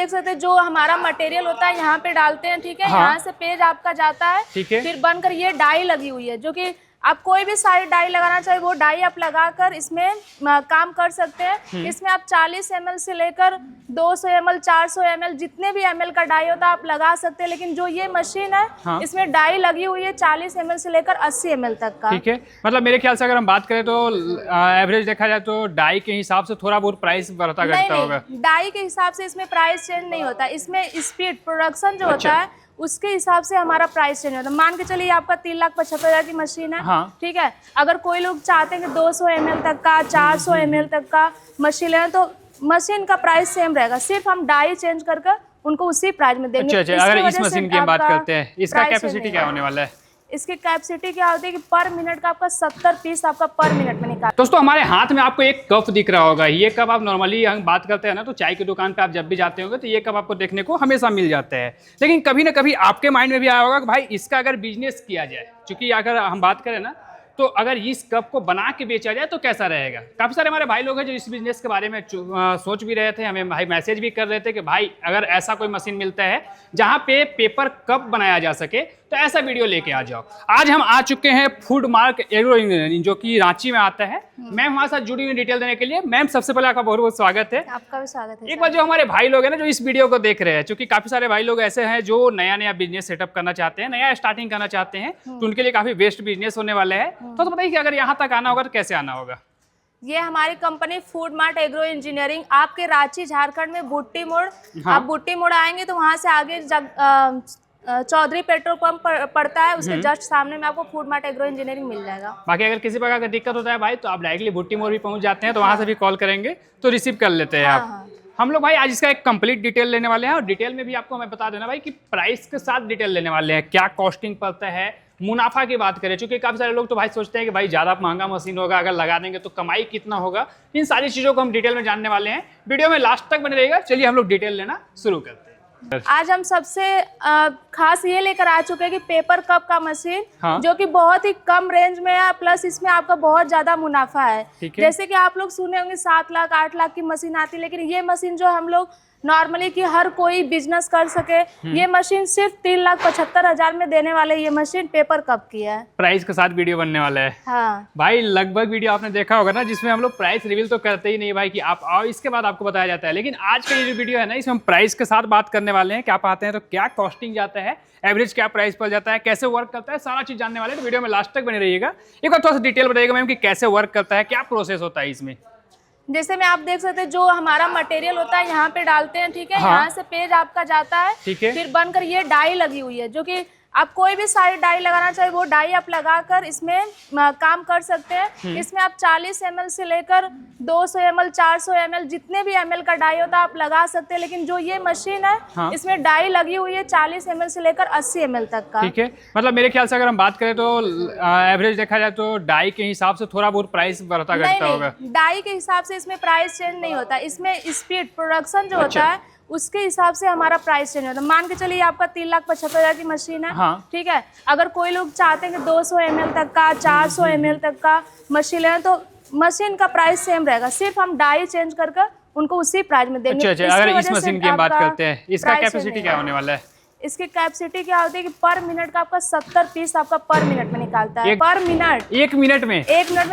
देख सकते हैं जो हमारा मटेरियल होता है यहाँ पे डालते हैं, ठीक है। हाँ। यहाँ से पेज आपका जाता है, ठीक है। फिर बनकर ये डाई लगी हुई है, जो कि आप कोई भी सारी डाई लगाना चाहिए वो डाई आप लगाकर इसमें काम कर सकते हैं। इसमें आप 40 ml से लेकर 200 ml 400 ml जितने भी ml का डाई होता है आप लगा सकते हैं। लेकिन जो ये मशीन है, हाँ। इसमें डाई लगी हुई है 40 ml से लेकर 80 ml तक का। ठीक है, मतलब मेरे ख्याल से अगर हम बात करें तो एवरेज देखा जाए तो डाई के हिसाब से थोड़ा बहुत प्राइस बढ़ता घटता होगा। डाई के हिसाब से इसमें प्राइस चेंज नहीं होता, इसमें स्पीड प्रोडक्शन जो अच्छा। होता है उसके हिसाब से हमारा प्राइस चेंज होता है। मान के चलिए आपका 3,75,000 की मशीन है, हाँ। ठीक है। अगर कोई लोग चाहते हैं कि 200 ml तक का 400 ml तक का मशीन लेना, तो मशीन का प्राइस सेम रहेगा, सिर्फ हम डाई चेंज करके उनको उसी प्राइस में देंगे। अच्छा, अगर इस मशीन की हम बात करते हैं, इसका कैपेसिटी क्या होने वाला है? इसकी कैपेसिटी क्या होती है कि पर मिनट का आपका 70 पीस आपका पर मिनट में निकाल। दोस्तों हमारे हाथ में आपको एक कप दिख रहा होगा। ये कप आप नॉर्मली हम बात करते हैं ना तो चाय की दुकान पे आप जब भी जाते होंगे तो ये कप आपको देखने को हमेशा मिल जाता है। लेकिन कभी ना कभी आपके माइंड में भी आया होगा कि भाई इसका अगर बिजनेस किया जाए, क्योंकि अगर हम बात करें ना तो अगर इस कप को बना के बेचा जाए तो कैसा रहेगा। काफ़ी सारे हमारे भाई लोग हैं जो इस बिजनेस के बारे में सोच भी रहे थे, हमें भाई मैसेज भी कर रहे थे कि भाई अगर ऐसा कोई मशीन मिलता है जहाँ पे पेपर कप बनाया जा सके तो ऐसा वीडियो लेके आ जाओ। आज हम आ चुके हैं फूड मार्क एग्रो इंजीनियरिंग जो कि रांची में आता है। मैम हमारे साथ जुड़ी हुई डिटेल देने के लिए। मैम सबसे पहले आपका बहुत बहुत स्वागत है। आपका भी स्वागत है। एक बार जो हमारे भाई लोग हैं ना जो इस वीडियो को देख रहे हैं, क्योंकि काफी सारे भाई लोग ऐसे हैं जो नया नया बिजनेस सेटअप करना चाहते हैं, नया स्टार्टिंग करना चाहते हैं, तो उनके लिए काफी बेस्ट बिजनेस होने वाले हैं। तो बताइए कि अगर यहाँ तक आना होगा तो कैसे आना होगा? ये हमारी company food mart agro engineering आपके रांची झारखंड में बुट्टी मोड़। हाँ। आप बुट्टी मोड़ आएंगे तो वहां से आगे चौधरी पेट्रोल पंप पड़ता है, उसके जस्ट सामने में आपको फूड मार्ट एग्रो इंजीनियरिंग मिल जाएगा। बाकी अगर किसी प्रकार का दिक्कत होता है भाई तो आप डायरेक्टली बुट्टी मोड़ भी पहुंच जाते हैं, तो वहां से भी कॉल करेंगे तो रिसीव कर लेते हैं आप। हाँ। हम लोग भाई आज इसका एक कंप्लीट डिटेल लेने वाले हैं और डिटेल में भी आपको हमें बता देना भाई कि प्राइस के साथ डिटेल लेने वाले हैं, क्या कॉस्टिंग पड़ता है, मुनाफा की बात करें, क्योंकि काफी सारे लोग तो भाई सोचते हैं कि भाई ज्यादा महंगा मशीन होगा, अगर लगा देंगे तो कमाई कितना होगा। इन सारी चीजों को हम डिटेल में जानने वाले हैं। वीडियो में लास्ट तक बने रहिएगा। चलिए हम लोग डिटेल लेना शुरू करते हैं। आज हम सबसे खास ये लेकर आ चुके हैं कि पेपर कप का मशीन, हाँ। जो कि बहुत ही कम रेंज में है, प्लस इसमें आपका बहुत ज्यादा मुनाफा है। ठीक है। जैसे कि आप लोग सुने होंगे 7 लाख 8 लाख की मशीन आती है, लेकिन ये मशीन जो हम लोग नॉर्मली कि हर कोई बिजनेस कर सके, ये मशीन सिर्फ 3,75,000 में देने वाले ये मशीन पेपर कप की है। प्राइस के साथ वीडियो बनने वाला है। हाँ भाई लगभग वीडियो आपने देखा होगा ना जिसमें हम लोग प्राइस रिवील तो करते ही नहीं भाई कि आप आओ इसके बाद आपको बताया जाता है। लेकिन आज का ये जो वीडियो है ना इसमें हम प्राइस के साथ बात करने वाले हैं, क्या पाते हैं तो क्या कॉस्टिंग जाता है, एवरेज क्या प्राइस पड़ जाता है, कैसे वर्क करता है, सारा चीज जानने वाले हैं। तो वीडियो में लास्ट तक बने रहिएगा। एक बार थोड़ा सा डिटेल बताइएगा मैम कि कैसे वर्क करता है, क्या प्रोसेस होता है इसमें। जैसे में आप देख सकते हैं जो हमारा मटेरियल होता है यहाँ पे डालते हैं, ठीक है। हाँ। यहाँ से पेज आपका जाता है, ठीक है। फिर बनकर ये डाई लगी हुई है, जो कि आप कोई भी सारी डाई लगाना चाहिए वो डाई आप लगाकर इसमें काम कर सकते हैं। इसमें आप 40 ml से लेकर 200 ml 400 ml जितने भी ml का डाई होता है आप लगा सकते हैं। लेकिन जो ये मशीन है, हाँ। इसमें डाई लगी हुई है 40 ml से लेकर 80 ml तक का। ठीक है, मतलब मेरे ख्याल से अगर हम बात करें तो एवरेज देखा जाए तो डाई के हिसाब से थोड़ा बहुत प्राइस बढ़ता घटता होगा। डाई के हिसाब से इसमें प्राइस चेंज नहीं होता, इसमें स्पीड प्रोडक्शन जो अच्छा। होता है उसके हिसाब से हमारा प्राइस चेंज होता है। मान के चलिए आपका 3,75,000 की मशीन है, हाँ। ठीक है। अगर कोई लोग चाहते हैं कि 200 ml तक का 400 ml तक का मशीन लेना, तो मशीन का प्राइस सेम रहेगा, सिर्फ हम डाई चेंज करके उनको उसी प्राइस में देंगे। अच्छा, अगर इस मशीन की हम बात करते हैं, इसका कैपेसिटी क्या होने वाला है? इसकी कैपेसिटी क्या होती है कि पर मिनट का आपका 70 पीस आपका पर मिनट में निकालता है। पर मिनट, 1 मिनट में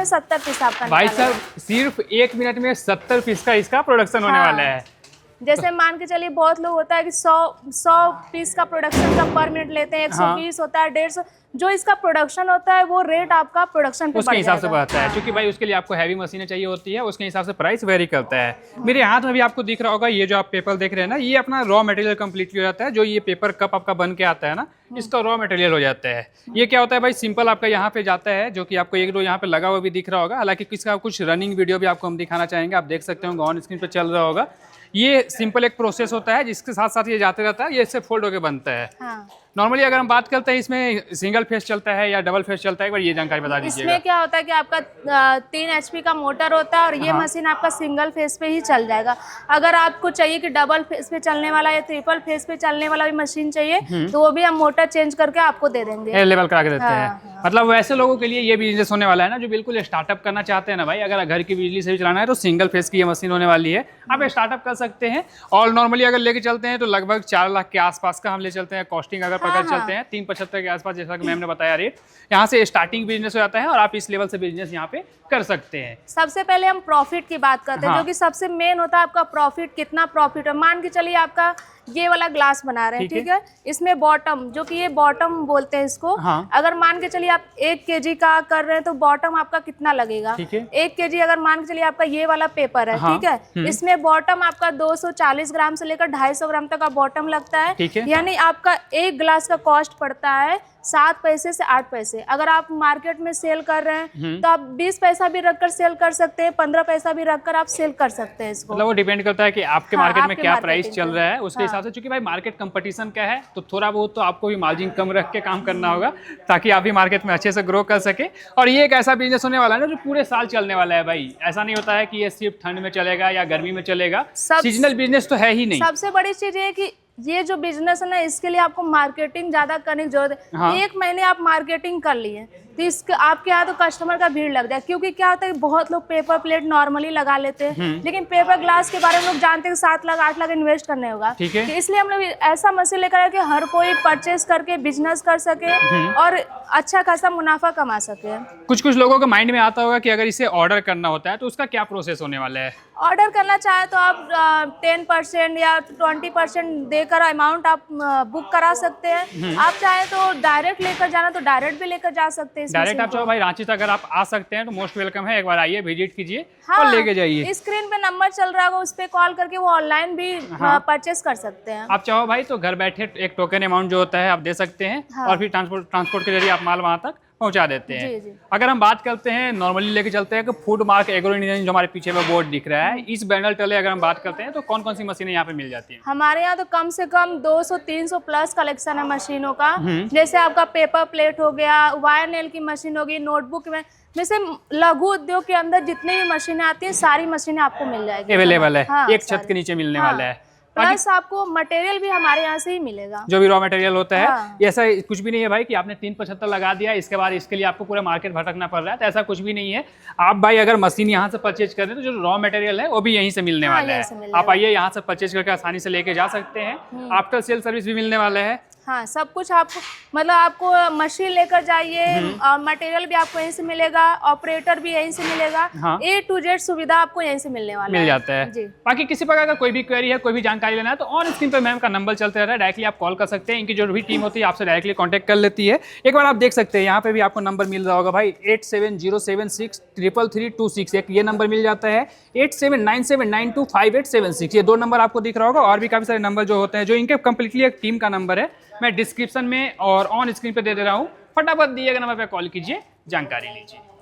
70 पीस आपका भाई निकालेगा। साहब सिर्फ 1 मिनट में 70 पीस का इसका प्रोडक्शन होने वाला है। जैसे मान के चलिए बहुत लोग होता है कि 100 पीस का प्रोडक्शन का पर मिनट लेते हैं, 120 होता है, 150। जो इसका प्रोडक्शन होता है वो रेट आपका प्रोडक्शन पे उसके हिसाब से बढ़ता बढ़ता है, क्योंकि भाई उसके लिए आपको हैवी मशीनें चाहिए होती है, उसके हिसाब से प्राइस वेरी करता है। मेरे हाथ में भी आपको दिख रहा होगा ये जो आप पेपर देख रहे हैं ना, ये अपना रॉ मटेरियल कंप्लीटली हो जाता है। जो ये पेपर कप आपका बन के आता है ना, इसका रॉ मटेरियल हो जाता है। ये क्या होता है भाई, सिंपल आपका यहाँ पे जाता है, जो कि आपको एक दो यहाँ पे लगा हुआ भी दिख रहा होगा। हालांकि किसका कुछ रनिंग वीडियो भी आपको हम दिखाना चाहेंगे, आप देख सकते हो ऑन स्क्रीन पे चल रहा होगा। ये सिंपल एक प्रोसेस होता है जिसके साथ साथ ये जाते रहता है, ये इससे फोल्ड होकर बनता है। हाँ। नॉर्मली अगर हम बात करते हैं इसमें सिंगल फेस चलता है या डबल फेस चलता है, एक बार ये जानकारी बता दीजिएगा। इसमें क्या होता है कि आपका 3 HP का मोटर होता है और ये मशीन आपका सिंगल फेस पे ही चल जाएगा। अगर आपको चाहिए कि डबल फेस पे चलने वाला या ट्रिपल फेस पे चलने वाला भी मशीन चाहिए तो वो भी हम मोटर चेंज करके आपको दे देंगे, अवेलेबल करा के देते हाँ, हैं। हाँ। मतलब वैसे लोगों के लिए ये बिजनेस होने वाला है ना जो बिल्कुल स्टार्टअप करना चाहते हैं ना भाई, अगर घर की बिजली से भी चलाना है तो सिंगल फेस की ये मशीन होने वाली है। आप स्टार्टअप कर सकते हैं। और नॉर्मली अगर लेके चलते हैं तो लगभग 4 लाख के आसपास का हम ले चलते हैं। कॉस्टिंग अगर पकड़ चलते हैं 375 के आसपास, जैसा कि मैम ने बताया रेट, यहाँ से स्टार्टिंग बिजनेस हो जाता है और आप इस लेवल से बिजनेस यहाँ पे कर सकते हैं। सबसे पहले हम प्रॉफिट की बात करते हैं, हाँ। जो कि सबसे मेन होता है आपका प्रॉफिट, कितना प्रॉफिट है। मान के चलिए आपका ये वाला ग्लास बना रहे हैं, ठीक है। ठीक है, इसमें बॉटम, जो कि ये बॉटम बोलते हैं इसको, हाँ। अगर मान के चलिए आप 1 kg का कर रहे हैं तो बॉटम आपका कितना लगेगा, ठीक है। 1 kg अगर मान के चलिए आपका ये वाला पेपर है, हाँ। ठीक है, इसमें बॉटम आपका 240 ग्राम से लेकर 250 ग्राम तक का बॉटम लगता है, ठीक है। यानी आपका एक ग्लास का कॉस्ट पड़ता है 7 पैसे से 8 पैसे। अगर आप मार्केट में सेल कर रहे हैं तो आप 20 पैसा भी रखकर सेल कर सकते हैं, 15 पैसा भी रखकर आप सेल कर सकते हैं इसको। मतलब वो डिपेंड करता है कि आपके हाँ, मार्केट में आपके क्या मार्केटिंग प्राइस चल पे। रहा है उसके हिसाब से, क्योंकि भाई मार्केट कंपटीशन का है तो थोड़ा बहुत तो आपको भी मार्जिन कम रख के काम करना होगा ताकि आप भी मार्केट में अच्छे से ग्रो कर सके। और ये एक ऐसा बिजनेस होने वाला है ना जो पूरे साल चलने वाला है भाई। ऐसा नहीं होता है कि ये सिर्फ ठंड में चलेगा या गर्मी में चलेगा, सीजनल बिजनेस तो है ही नहीं। सबसे बड़ी चीज ये है कि ये जो बिजनेस है ना, इसके लिए आपको मार्केटिंग ज्यादा करने की जरूरत है। हाँ। 1 महीने आप मार्केटिंग कर लिए तो इसके आपके यहाँ तो कस्टमर का भीड़ लग जाए, क्योंकि क्या होता है कि बहुत लोग पेपर प्लेट नॉर्मली लगा लेते हैं, लेकिन पेपर ग्लास के बारे में लोग जानते हैं कि 7 लाख 8 लाख इन्वेस्ट करने होगा। ठीक है। तो इसलिए हम लोग ऐसा मशीन लेकर आए कि हर कोई परचेज करके बिजनेस कर सके और अच्छा खासा मुनाफा कमा सके। कुछ लोगों के माइंड में आता होगा कि अगर इसे ऑर्डर करना होता है तो उसका क्या प्रोसेस होने वाला है। ऑर्डर करना चाहे तो आप 10% या 20% देकर अमाउंट आप बुक करा सकते हैं। आप चाहे तो डायरेक्ट लेकर जाना तो डायरेक्ट भी लेकर जा सकते हैं इस डायरेक्ट मशीन आप चाहो भाई रांची तक अगर आप आ सकते हैं तो मोस्ट वेलकम है, एक बार आइए, विजिट कीजिए हाँ, और लेके जाइए। स्क्रीन पे नंबर चल रहा होगा, उस पे कॉल करके वो ऑनलाइन भी परचेस कर सकते हैं। आप चाहो भाई तो घर बैठे एक टोकन अमाउंट जो होता है आप दे सकते हैं हाँ। और फिर ट्रांसपोर्ट के जरिए आप माल वहाँ तक पहुंचा देते हैं। जी, जी। अगर हम बात करते हैं नॉर्मली लेके चलते हैं कि फूड मार्क एग्रो इंजीनियरिंग जो हमारे पीछे में बोर्ड दिख रहा है, इस बैनर तले अगर हम बात करते हैं तो कौन कौन सी मशीनें यहाँ पे मिल जाती हैं। हमारे यहाँ तो कम से कम 200-300 प्लस कलेक्शन है मशीनों का। जैसे आपका पेपर प्लेट हो गया, वायर नेल की मशीन होगी, नोटबुक में, जैसे लघु उद्योग के अंदर जितनी भी मशीनें आती हैं सारी मशीनें आपको मिल जाएगी, अवेलेबल है। हाँ, एक छत के नीचे मिलने वाला है। प्लस आपको मटेरियल भी हमारे यहाँ से ही मिलेगा, जो भी रॉ मटेरियल होता है। हाँ। ऐसा कुछ भी नहीं है भाई कि आपने 375 लगा दिया इसके बाद इसके लिए आपको पूरा मार्केट भटकना पड़ रहा है, तो ऐसा कुछ भी नहीं है। आप भाई अगर मशीन यहाँ से परचेज कर रहे हैं तो जो रॉ मटेरियल है वो भी यहीं से मिलने हाँ, वाला यहीं से है। मिलने आप आइए यहाँ से परचेज करके आसानी से लेके जा सकते हैं। आफ्टर सेल सर्विस भी मिलने वाला है। हाँ, सब कुछ आपको, मतलब आपको मशीन लेकर जाइए और मटेरियल भी आपको यहीं से मिलेगा, ऑपरेटर भी यहीं से मिलेगा, हाँ। A to Z सुविधा आपको यहीं से मिलने वाला मिल जाता है। जी। बाकी किसी प्रकार का कोई भी क्वेरी है, कोई भी जानकारी लेना है तो ऑन स्क्रीन पे मैम का नंबर चलते रहता है, डायरेक्टली आप कॉल कर सकते हैं। इनकी जो भी टीम होती है आपसे डायरेक्टली कांटेक्ट कर लेती है। एक बार आप देख सकते हैं यहाँ पे भी आपको नंबर मिल रहा होगा भाई, 8707633326। एक ये नंबर मिल जाता है, 8797925876। ये 2 नंबर आपको दिख रहा होगा। और भी काफी सारे नंबर जो होते हैं जो इनके कंप्लीटली एक टीम का नंबर है, मैं डिस्क्रिप्शन में और ऑन स्क्रीन पे दे रहा हूँ। फटाफट दिए गए नंबर पे कॉल कीजिए, जानकारी लीजिए।